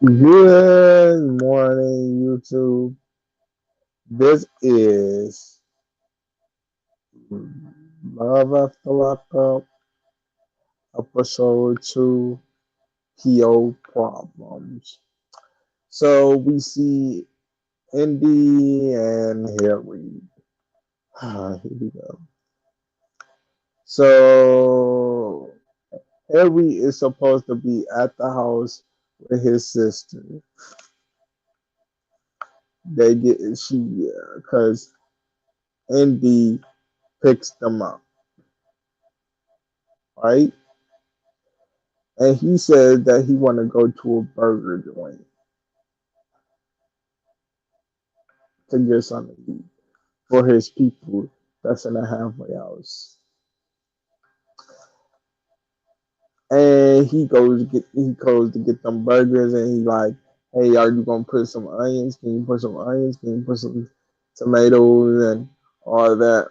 Good morning, YouTube. This is Love After Lockup, episode 2, PO Problems. So we see Indy and Harry. Here we go. So Harry is supposed to be at the house with his sister. They get because Indy picks them up, right? And he said that he want to go to a burger joint to get something to eat for his people that's in the halfway house. And he goes to get them burgers, and he like, hey, are you gonna put some onions? Can you put some onions? Can you put some tomatoes and all that?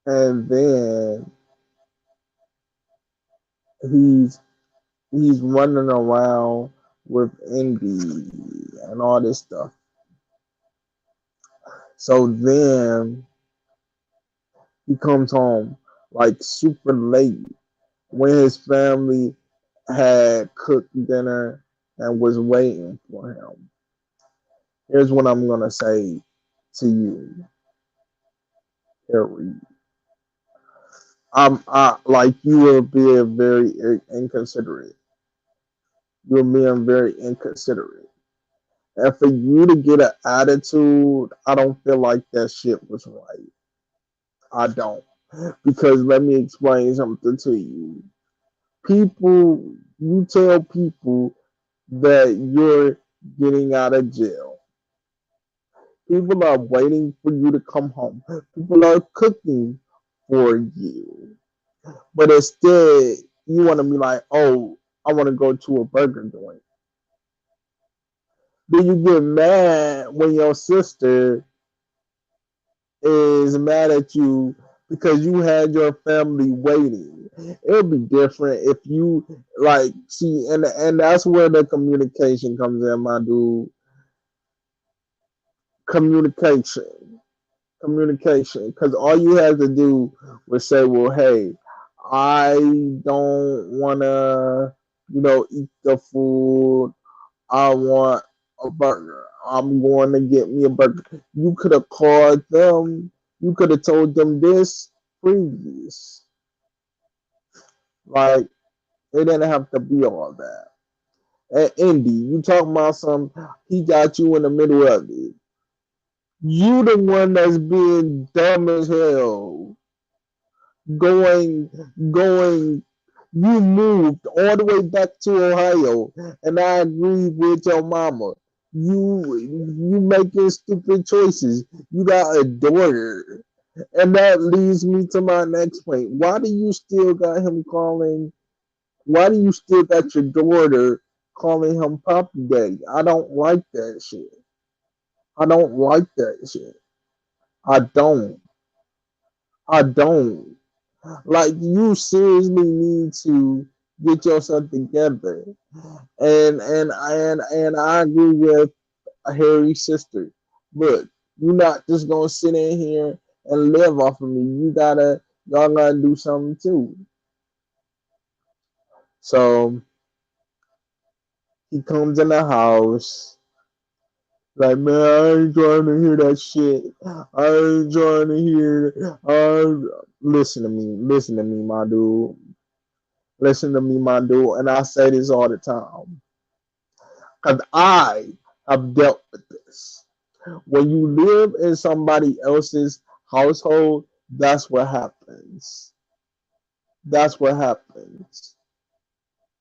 And then he's he's running around with Indy and all this stuff. So then he comes home like super late when his family had cooked dinner and was waiting for him. Here's what I'm gonna say to you, Harry. I like you were being very inconsiderate. You're being very inconsiderate. And for you to get an attitude, I don't feel like that shit was right. I don't. Because let me explain something to you. You tell people that you're getting out of jail. People are waiting for you to come home. People are cooking for you. But instead, you want to be like, oh, I want to go to a burger joint. Then you get mad when your sister is mad at you because you had your family waiting. It would be different if you like see, and that's where the communication comes in, my dude. Communication. Communication, because all you had to do was say, well, hey, I don't want to eat the food. I want a burger. I'm going to get me a burger. You could have called them. You could have told them this previous. Like, it didn't have to be all that. At Indy, you talking about some, he got you in the middle of it. You the one that's being dumb as hell. going going You moved all the way back to Ohio, and I agree with your mama. You making stupid choices. You got a daughter. And that leads me to my next point. Why do you still got your daughter calling him Poppy Daddy? I don't like that shit. I don't like that shit. I don't. I don't. Like, you seriously need to get yourself together. And I agree with Harry's sister. Look, you're not just gonna sit in here and live off of me. Y'all gotta do something too. So he comes in the house. Like, man, I ain't trying to hear that shit. I ain't trying to hear. Listen to me, my dude. Listen to me, my dude. And I say this all the time. Because I have dealt with this. When you live in somebody else's household, that's what happens. That's what happens.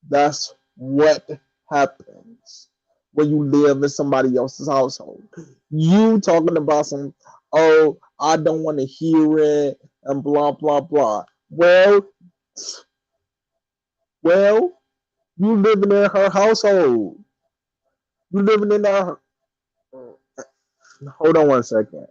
That's what happens when you live in somebody else's household. You talking about some, oh, I don't want to hear it, and blah, blah, blah. Well, you living in her household. You living in her. Hold on one second.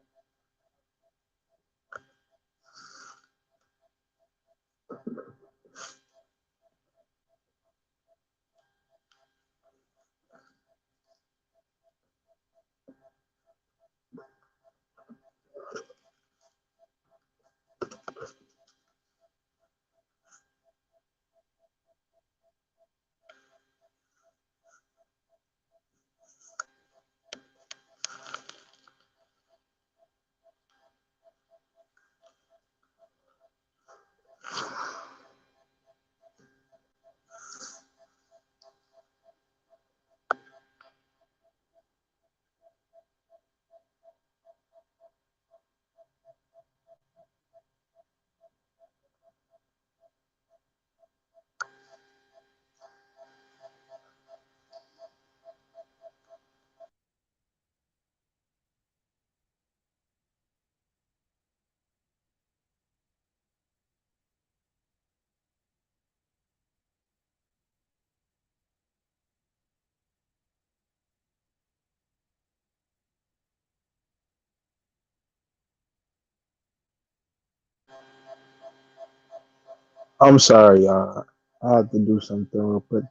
I'm sorry, y'all. I have to do something real quick.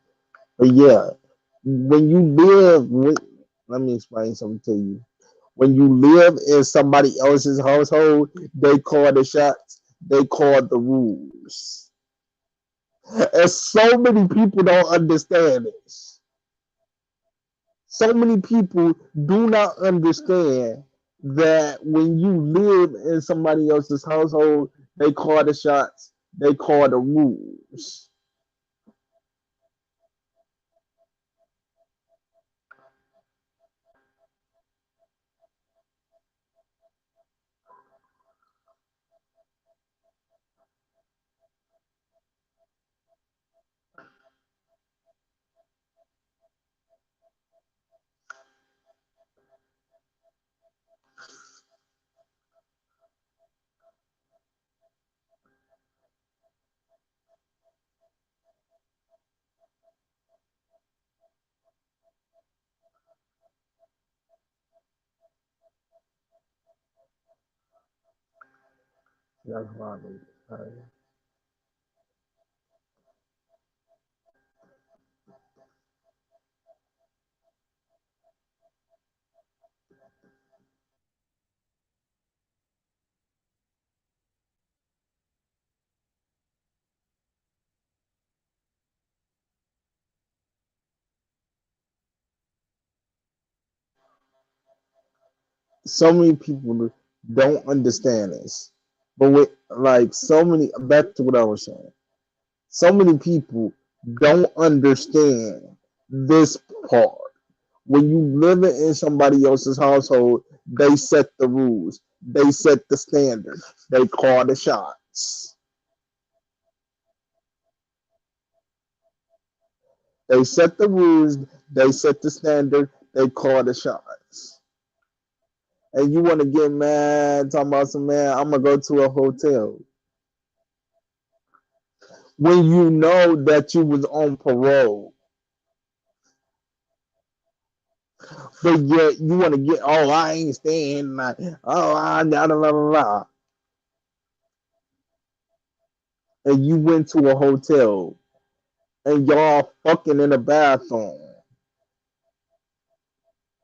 But yeah, when you live with, let me explain something to you. When you live in somebody else's household, they call the shots, they call the rules. And so many people don't understand this. So many people do not understand that when you live in somebody else's household, they call the shots, they call the rules. That's why so many people don't understand this. But with like so many, back to what I was saying, so many people don't understand this part. When you live in somebody else's household, they set the rules, they set the standard, they call the shots. They set the rules, they set the standard, they call the shots. And you want to get mad, talking about some man, I'm gonna go to a hotel when you know that you was on parole, but yet you want to get, oh, I ain't staying, oh, blah, blah, blah, blah. And you went to a hotel and y'all fucking in the bathroom.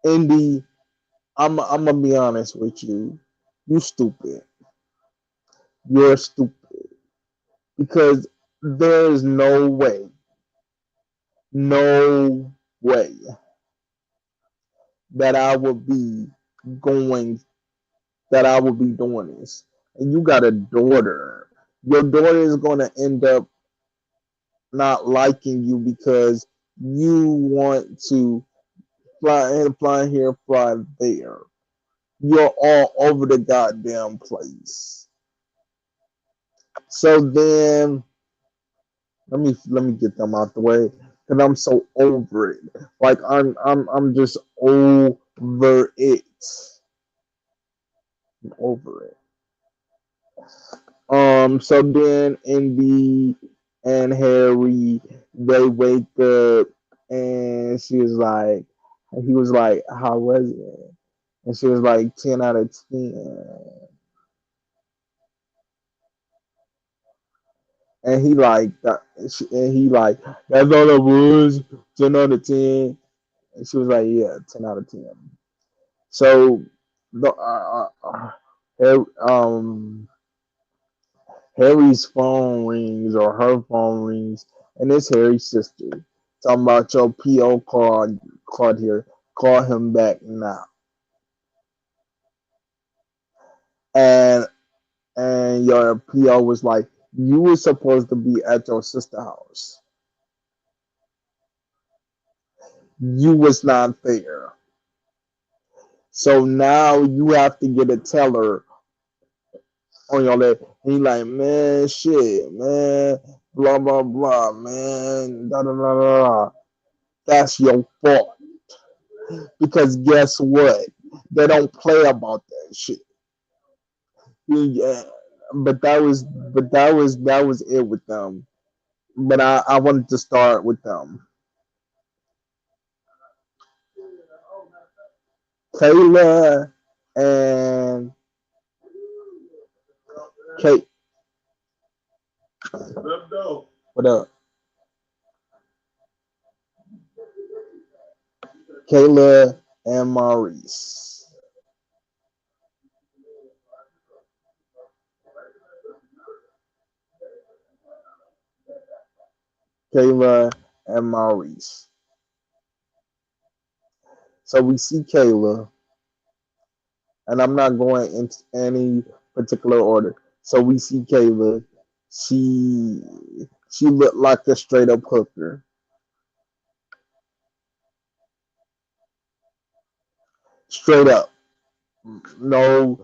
Indy, I'm gonna be honest with you. You stupid. You're stupid because there's no way that I would be going, that I would be doing this. And you got a daughter. Your daughter is gonna end up not liking you because you want to fly in, fly here, fly there. You're all over the goddamn place. So then let me get them out the way because I'm so over it. Like I'm just over it. I'm over it. So then Indy and Harry they wake up and she was like, he was like, how was it? And she was like 10 out of 10. And he like that, and he like, that's all it was, 10 out of 10. And she was like, yeah, 10 out of 10. So the Harry, Harry's phone rings or her phone rings, and it's Harry's sister talking about your PO card here. Call him back now. And your PO was like, you were supposed to be at your sister house. You was not there. So now you have to get a teller on your leg. He like, man, shit, man, blah blah blah, man, da da da da. That's your fault because guess what? They don't play about that shit. Yeah, but that was it with them. But I wanted to start with them. Kayla and Kate. What up? Kayla and Maurice. Kayla and Maurice. So we see Kayla, and I'm not going into any particular order. So we see Kayla. She she looked like a straight up hooker, straight up, no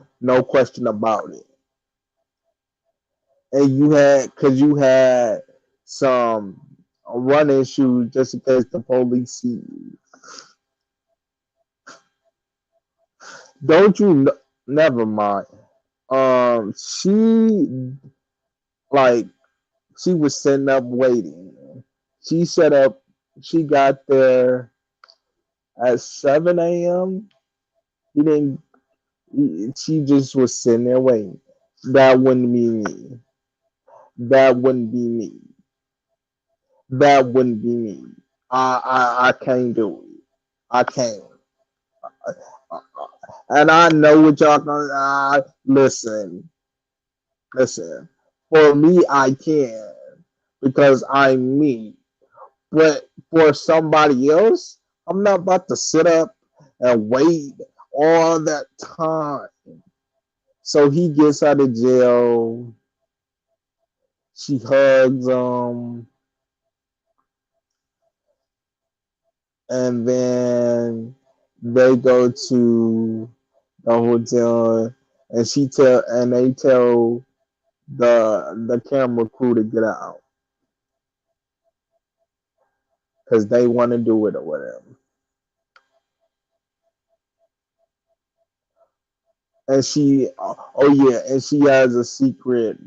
question about it. And you had some running shoes just in case the police see you. Don't you? Never mind. She like she was sitting up waiting. She set up. She got there at 7 a.m. He didn't. She just was sitting there waiting. That wouldn't be me. That wouldn't be me. That wouldn't be me. I can't do it. I can't. And I know what y'all gonna listen. Listen. For me, I can because I'm me. But for somebody else, I'm not about to sit up and wait all that time. So he gets out of jail. She hugs him, and then they go to the hotel, and they tell the camera crew to get out because they want to do it or whatever. And oh yeah, and she has a secret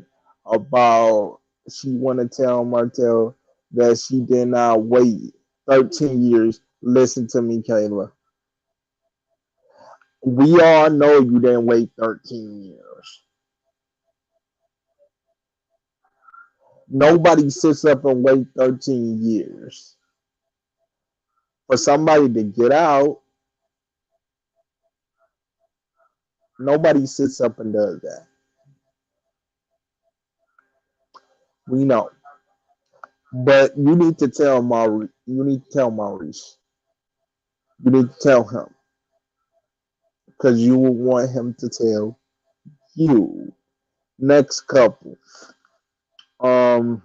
about she want to tell Martell that she did not wait 13 years. Listen to me, Kayla. We all know you didn't wait 13 years. Nobody sits up and wait 13 years for somebody to get out. Nobody sits up and does that. We know. But you need to tell Maurice. You need to tell Maurice. You need to tell him because you will want him to tell you. Next couple. Um,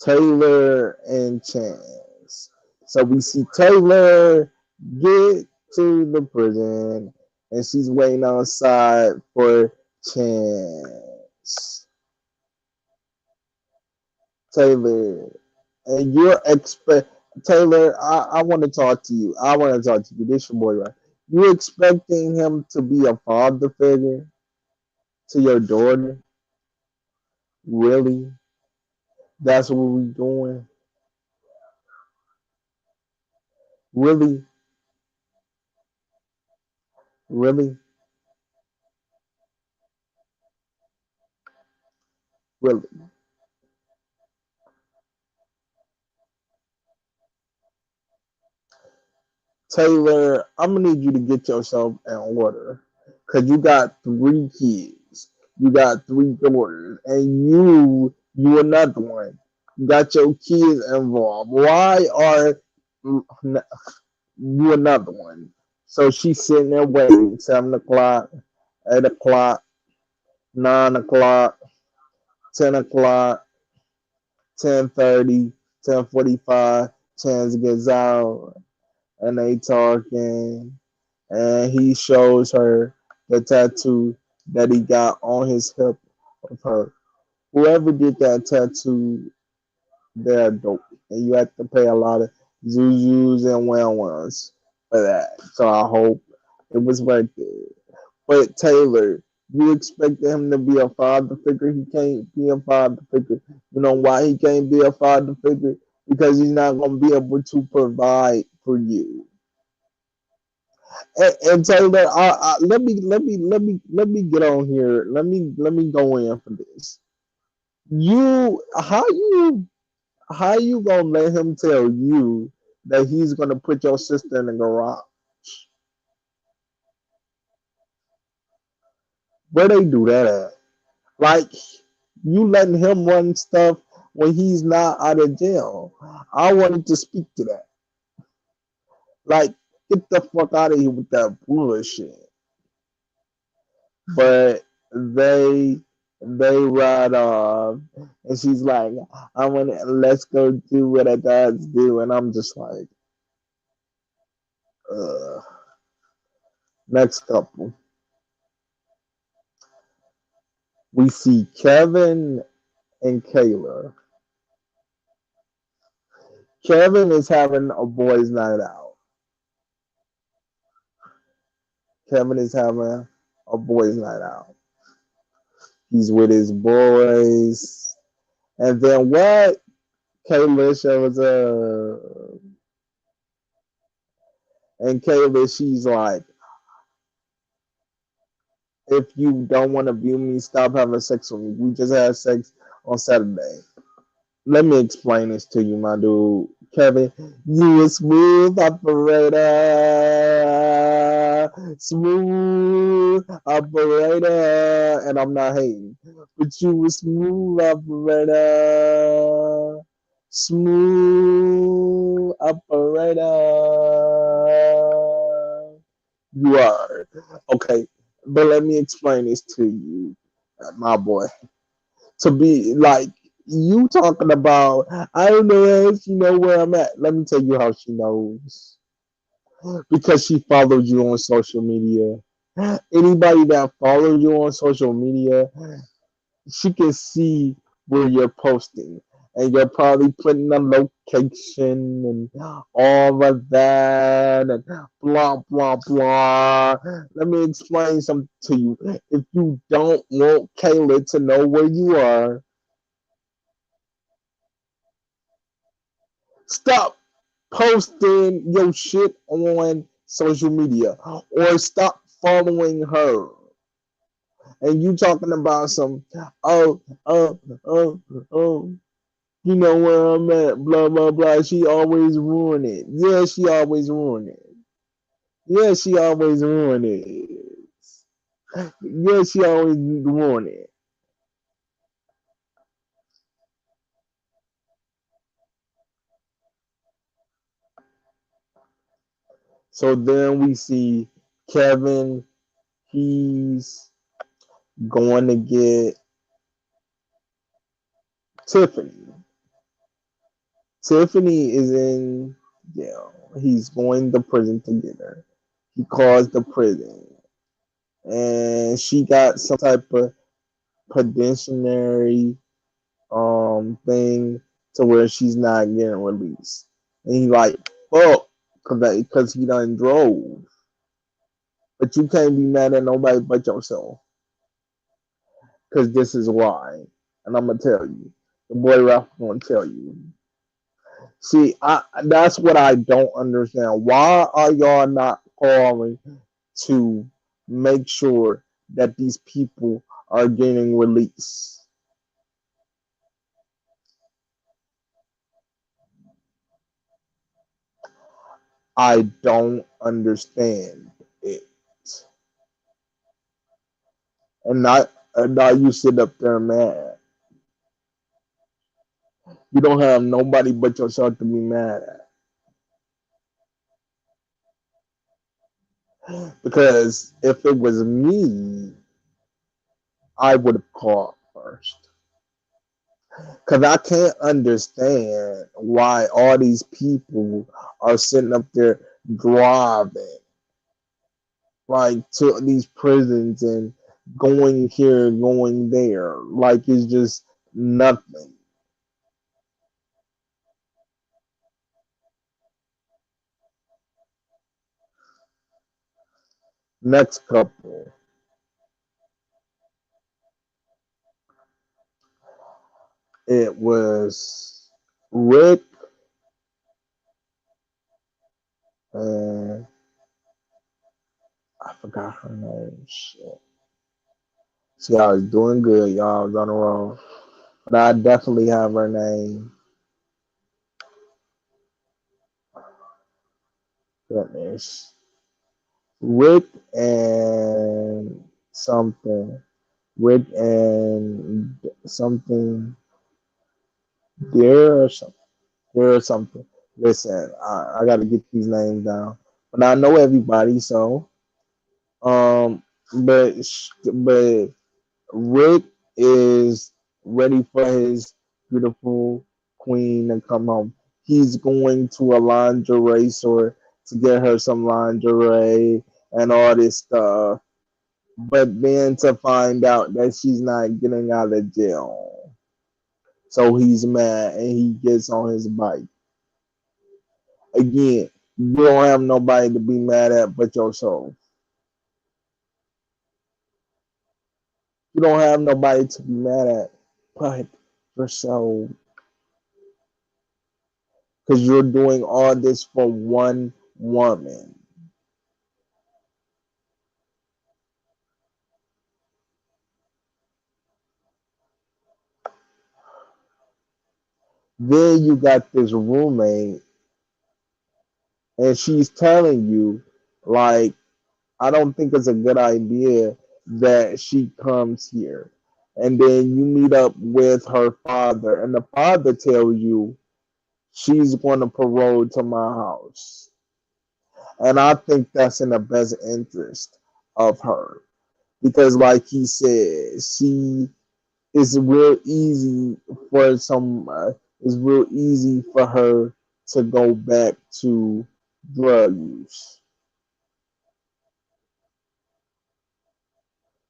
Taylor and Chance. So we see Taylor get to the prison, and she's waiting outside for Chance. Taylor, and you're expect Taylor. I want to talk to you. I want to talk to you. This your boy, right? You expecting him to be a father figure to your daughter? Really? That's what we doing? Really? Really? Really? Taylor, I'm gonna need you to get yourself in order. Cause you got 3 kids. You got 3 daughters. And you another one. You got your kids involved. Why are you another one? So she's sitting there waiting. 7 o'clock, 8 o'clock, 9 o'clock, 10 o'clock, 10:30, 10:45. Chance gets out and they talking, and he shows her the tattoo that he got on his hip of her. Whoever did that tattoo, they're dope, and you have to pay a lot of zuzus and ones for that. So I hope it was worth it. But Taylor, you expected him to be a father figure. He can't be a father figure. You know why he can't be a father figure? Because he's not going to be able to provide for you. And Taylor, let me get on here. Let me go in for this. You how you gonna let him tell you that he's gonna put your sister in the garage? Where they do that at? Like you letting him run stuff when he's not out of jail. I wanted to speak to that. Like, get the fuck out of here with that bullshit. But they they ride off, and she's like, "I want to let's go do what our dads do," and I'm just like, Ugh. Next couple, we see Kevin and Kayla. Kevin is having a boys' night out. Kevin is having a boys' night out. He's with his boys, and then what? Kayla shows up, and Kayla, she's like, if you don't want to view me, stop having sex with me. We just had sex on Saturday. Let me explain this to you, my dude. Kevin, you a smooth operator. Smooth operator. And I'm not hating, but you a smooth operator. Smooth operator. You are. Okay, but let me explain this to you, my boy. To be like you talking about, I don't know if she know where I'm at. Let me tell you how she knows. Because she followed you on social media. Anybody that follows you on social media, she can see where you're posting. And you're probably putting a location and all of that and blah blah blah. Let me explain something to you. If you don't want Kayla to know where you are, stop posting your shit on social media or stop following her. And you talking about some, oh, oh, oh, oh, you know where I'm at, blah, blah, blah. She always ruin it. Yeah, she always ruin it. Yeah, she always ruin it. Yeah, she always ruin it. So then we see Kevin, he's going to get Tiffany. Tiffany is in jail. He's going to prison to get her. He calls the prison, and she got some type of penitentiary thing to where she's not getting released. And he like, fuck, because he done drove. But you can't be mad at nobody but yourself, because this is why. And I'm gonna tell you, the boy Ralph gonna tell you. See, that's what I don't understand. Why are y'all not calling to make sure that these people are getting released? I don't understand it. And now you sit up there mad. You don't have nobody but yourself to be mad at. Because if it was me, I would have called first. Because I can't understand why all these people are sitting up there driving like to these prisons and going here, going there. Like it's just nothing. Next couple, it was Rick and Forgot her name. Shit. See, I was doing good, y'all. I was on the road. But I definitely have her name. Goodness. Rick and something. Rick and something. Dear or something. Dear or something. Listen, I got to get these names down. But I know everybody, so. Um, but Rick is ready for his beautiful queen to come home. He's going to a lingerie store to get her some lingerie and all this stuff. But then to find out that she's not getting out of jail. So he's mad and he gets on his bike. Again, you don't have nobody to be mad at but yourself. You don't have nobody to be mad at but yourself. Because you're doing all this for one woman. Then you got this roommate, and she's telling you, like, I don't think it's a good idea that she comes here. And then you meet up with her father, and the father tells you she's going to parole to my house. And I think that's in the best interest of her. Because, like he said, it's real easy for some it's real easy for her to go back to drug use.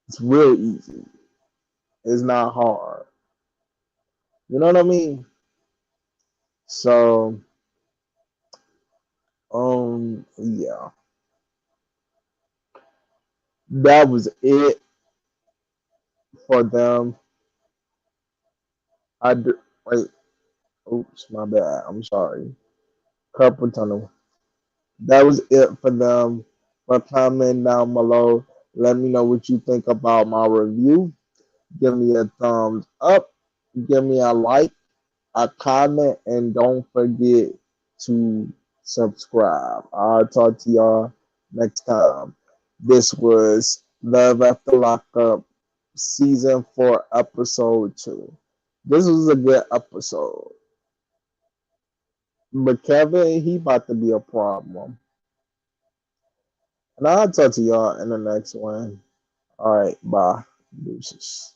It's real easy. It's not hard. You know what I mean? So yeah, that was it for them. Wait, oops, my bad. I'm sorry. Carpal tunnel. That was it for them. But comment down below. Let me know what you think about my review. Give me a thumbs up, give me a like, a comment, and don't forget to subscribe. I'll talk to y'all next time. This was Love After Lockup, Season 4, Episode 2. This was a good episode. But Kevin, he about to be a problem. And I'll talk to y'all in the next one. All right, bye. Deuces.